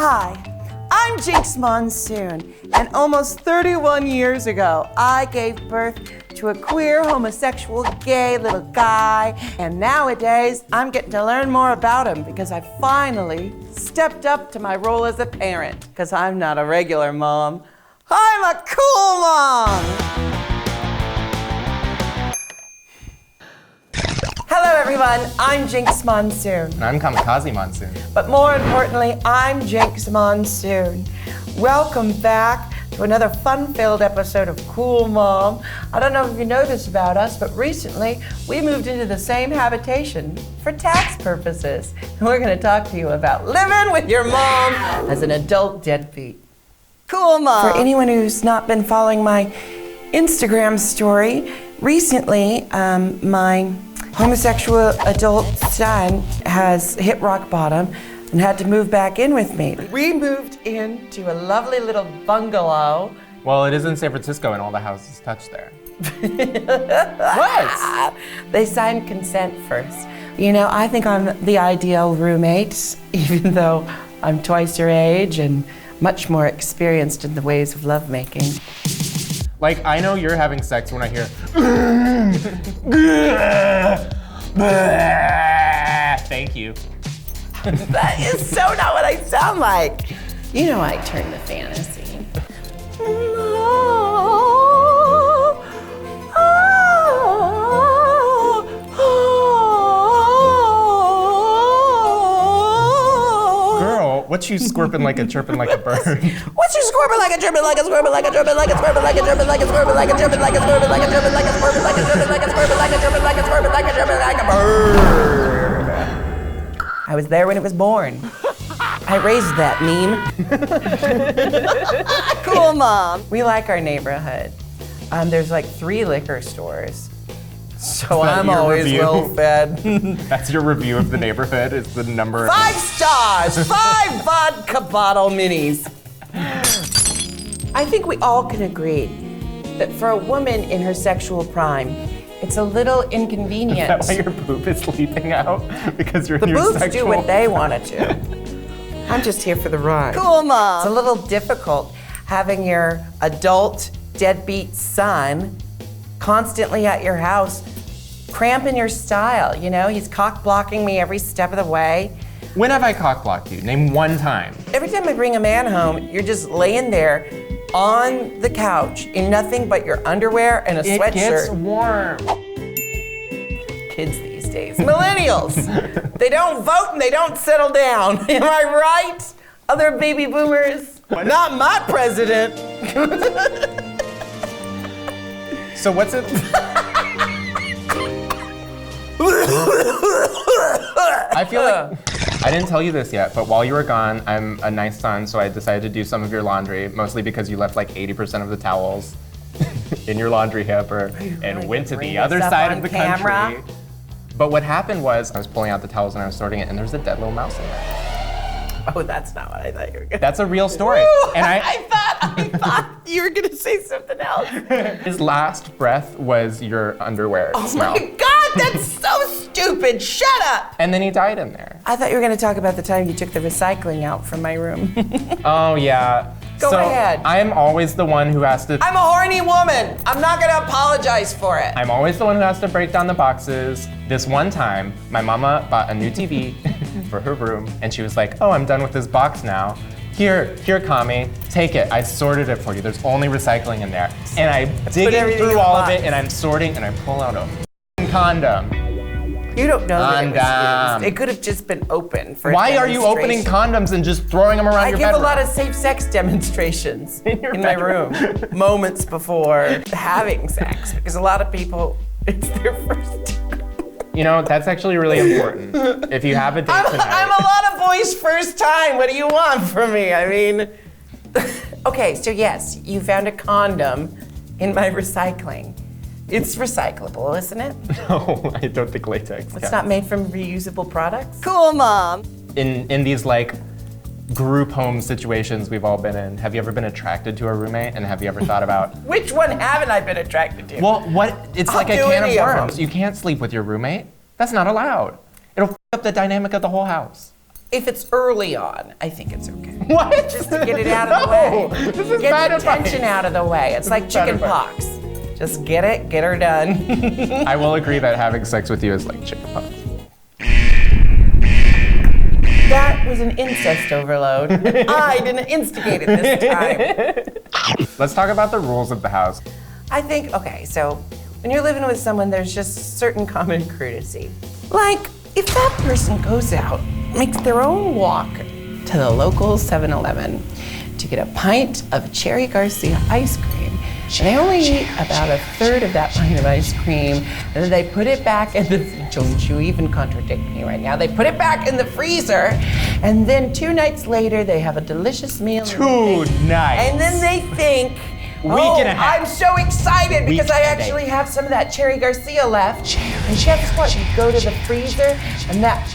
Hi, I'm Jinkx Monsoon, and almost 31 years ago, I gave birth to a queer, homosexual, gay little guy, and nowadays, I'm getting to learn more about him because I finally stepped up to my role as a parent, because I'm not a regular mom, I'm a cool mom! Hello everyone, I'm Jinkx Monsoon. And I'm Kamikaze Monsoon. But more importantly, I'm Jinkx Monsoon. Welcome back to another fun-filled episode of Cool Mom. I don't know if you know this about us, but recently we moved into the same habitation for tax purposes. And we're gonna talk to you about living with your mom as an adult deadbeat. Cool Mom. For anyone who's not been following my Instagram story, recently my homosexual adult son has hit rock bottom and had to move back in with me. We moved into a lovely little bungalow. Well, it is in San Francisco and all the houses touch there. What? They signed consent first. You know, I think I'm the ideal roommate, even though I'm twice your age and much more experienced in the ways of lovemaking. Like, I know you're having sex when I hear thank you. That is so not what I sound like. You know I turn to fantasy. Girl, what you squirping like a chirping like a bird? What you squirping like a chirping like a squirping like a chirping like a squirping like a chirping like a squirping like a chirping like a squirping like a chirping like a squirping like a chirping like a squirping like a chirping like a squirping like a chirping like a bird. I was there when it was born. I raised that meme. Cool Mom. We like our neighborhood. There's like 3 liquor stores. So I'm always well fed. That's your review of the neighborhood, is the number 5 stars, 5 vodka bottle minis. I think we all can agree that for a woman in her sexual prime, it's a little inconvenient. Is that why your boob is leaping out? Because you're in your boobs sexual do what they want to do. I'm just here for the ride. Cool Mom. It's a little difficult having your adult deadbeat son constantly at your house, cramping your style, you know? He's cock blocking me every step of the way. When have I cock blocked you? Name one time. Every time I bring a man home, you're just laying there on the couch in nothing but your underwear and a sweatshirt. It gets warm. Kids these days, millennials, they don't vote and they don't settle down. Am I right? Other baby boomers? Not my president. So what's it? I feel like, I didn't tell you this yet, but while you were gone, I'm a nice son, so I decided to do some of your laundry, mostly because you left like 80% of the towels in your laundry hamper and went to the other side of the country. But what happened was, I was pulling out the towels and I was sorting it, and there's a dead little mouse in there. Oh, that's not what I thought you were gonna. That's a real story. Woo! And I thought you were gonna say something else. His last breath was your underwear smell. Oh my God, that's so stupid. Shut up. And then he died in there. I thought you were gonna talk about the time you took the recycling out from my room. Oh yeah. Go ahead. I'm always the one who has to. I'm a horny woman. I'm not gonna apologize for it. I'm always the one who has to break down the boxes. This one time, my mama bought a new TV for her room, and she was like, "Oh, I'm done with this box now. Here, Kami, take it. I sorted it for you. There's only recycling in there." And I dig through all of it, and I'm sorting, and I pull out a condom. You don't know that it was used. It could have just been open for Why are you opening condoms and just throwing them around your bedroom? I give a lot of safe sex demonstrations in my room, moments before having sex, because a lot of people, it's their first time. You know, that's actually really important. If you have a date tonight. I'm a lot of boys' first time. What do you want from me? I mean, okay, so yes, you found a condom in my recycling. It's recyclable, isn't it? No, I don't think latex. It's not made from reusable products? Cool Mom. In these like group home situations we've all been in, have you ever been attracted to a roommate, and have you ever thought about which one haven't I been attracted to? Well, it's like a can of worms. You can't sleep with your roommate. That's not allowed. It'll f up the dynamic of the whole house. If it's early on, I think it's okay. What? Just to get it out of the way. This is Get bad the advice. tension out of the way. It's like chicken pox. Just get it, get her done. I will agree that having sex with you is like chicken pox. That was an incest overload. I didn't instigate it this time. Let's talk about the rules of the house. I think, okay, so when you're living with someone, there's just certain common courtesy. Like, if that person goes out, makes their own walk to the local 7-Eleven to get a pint of Cherry Garcia ice cream, and they only eat about a third of that pint of ice cream, and then they put it back in the, don't you even contradict me right now, they put it back in the freezer, and then 2 nights later, they have a delicious meal. 2 nights. And then they think, Week and a half. I'm so excited because I actually have some of that Cherry Garcia left. And guess what? You go to the freezer and that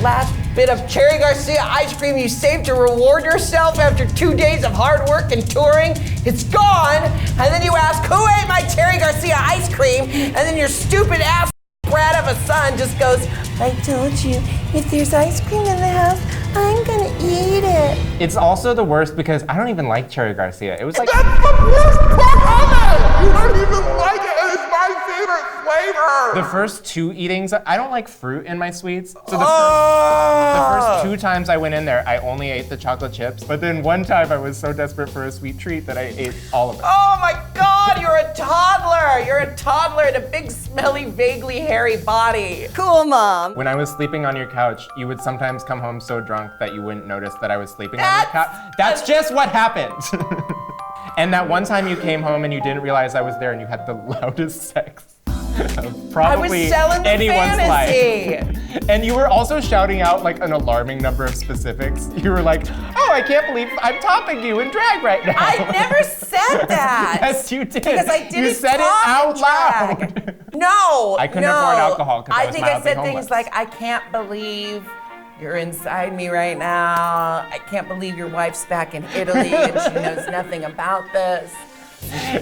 last bit of Cherry Garcia ice cream you saved to reward yourself after 2 days of hard work and touring, it's gone. And then you ask, who ate my Cherry Garcia ice cream? And then your stupid ass brat of a son just goes, I told you, if there's ice cream in the house, I'm gonna eat it. It's also the worst because I don't even like Cherry Garcia. It was like, That's the worst part of it! You don't even like it, and it's my favorite flavor! the first 2 eatings, I don't like fruit in my sweets. So the first 2 times I went in there, I only ate the chocolate chips. But then one time I was so desperate for a sweet treat that I ate all of it. Oh my God, you're a toddler. You're a toddler in a big, smelly, vaguely hairy body. Cool, Mom. When I was sleeping on your couch, you would sometimes come home so drunk that you wouldn't notice that I was sleeping on your couch. That's just what happened. And that one time you came home and you didn't realize I was there and you had the loudest sex of probably I was selling the anyone's fantasy. life. And you were also shouting out like an alarming number of specifics. You were like, oh, I can't believe I'm topping you in drag right now. I never said that. Yes, you did. Because I didn't You said it talk out in loud. drag. No, I couldn't afford alcohol 'cause I was think I mildly said homeless. things like, I can't believe you're inside me right now. I can't believe your wife's back in Italy and she knows nothing about this.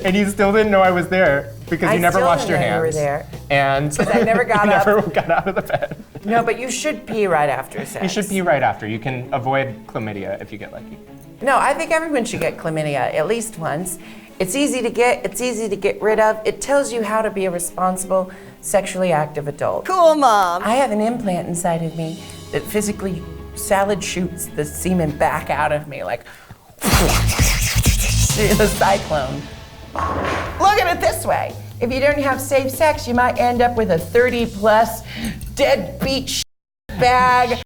And you still didn't know I was there because I you never still washed your didn't know hands. you were there. And I never got you up. never got out of the bed. No, but you should pee right after sex. You should pee right after. You can avoid chlamydia if you get lucky. No, I think everyone should get chlamydia at least once. It's easy to get, it's easy to get rid of. It tells you how to be a responsible, sexually active adult. Cool, Mom. I have an implant inside of me that physically salad shoots the semen back out of me, like the cyclone. Look at it this way. If you don't have safe sex, you might end up with a 30-plus deadbeat bag,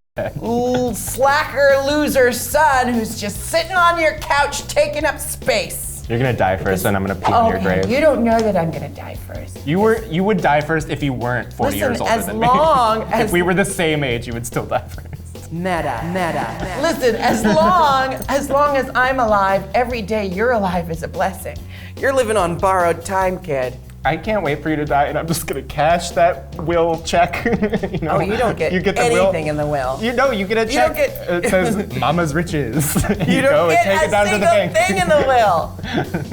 slacker loser son who's just sitting on your couch taking up space. You're gonna die first, and I'm gonna pee on your grave. You don't know that I'm gonna die first. You would die first if you weren't 40 years older than me. If we were the same age, you would still die first. Meta. Listen, as long as I'm alive, every day you're alive is a blessing. You're living on borrowed time, kid. I can't wait for you to die, and I'm just gonna cash that will check. You know, Oh, you don't get, the anything will. in the will. You get a check. don't get- It says Mama's riches. You don't go and get take a it down to the single bank. thing in the will.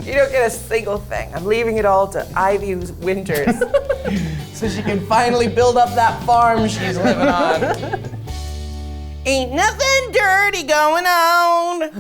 You don't get a single thing. I'm leaving it all to Ivy Winters so she can finally build up that farm she's living on. Ain't nothing dirty going on.